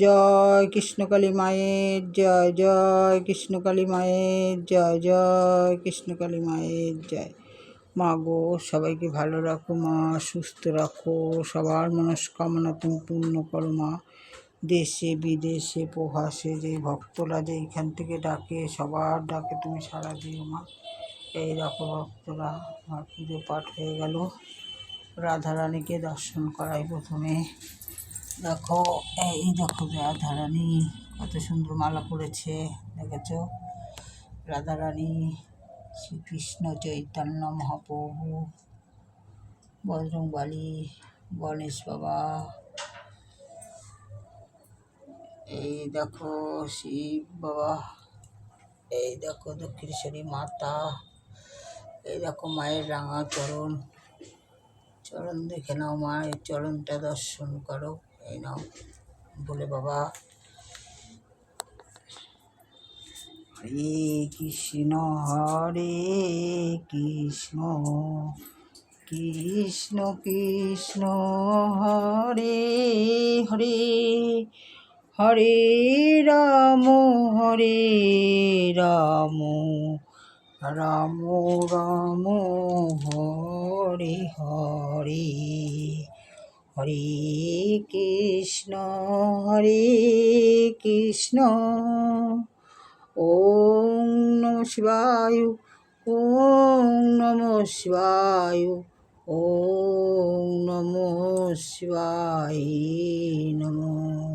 জয় কৃষ্ণকালী মায়ের জয়, জয় কৃষ্ণকালী মায়ের জয়, জয় কৃষ্ণকালী মায়ের জয়। মা গো, সবাইকে ভালো রাখো মা, সুস্থ রাখো, সবার মনস্কামনা তুমি পূর্ণ করো মা। দেশে বিদেশে প্রবাসে যে ভক্তরা যে এইখান থেকে ডাকে, সবার ডাকে তুমি সাড়া দিও মা। এই দেখো ভক্তরা, আমার পুজো পাঠ হয়ে গেল। রাধারানীকে দর্শন করাই প্রথমে। দেখো, এই দেখো রাধারানী কত সুন্দর মালা পরেছে, দেখেছ? রাধারানী, শ্রীকৃষ্ণ চৈতন্য মহাপ্রভু, বজরংবলী, গণেশ বাবা, এই দেখো শিব বাবা, এই দেখো দক্ষিণেশ্বরী মাতা, এই দেখো মায়ের রাঙা চরণ। চরণ দেখে নাও, মায়ের চরণটা দর্শন করো। এই নাও বলে বাবা। হরে কৃষ্ণ হরে কৃষ্ণ, কৃষ্ণ কৃষ্ণ হরে হরে, হরে রাম হরে রাম, রাম রাম হরে হরে, হরে কৃষ্ণ কৃষ্ণ। ওম নমঃ শিবায়, ওম নমঃ শিবায়, ওম নমঃ শিবায় নমঃ।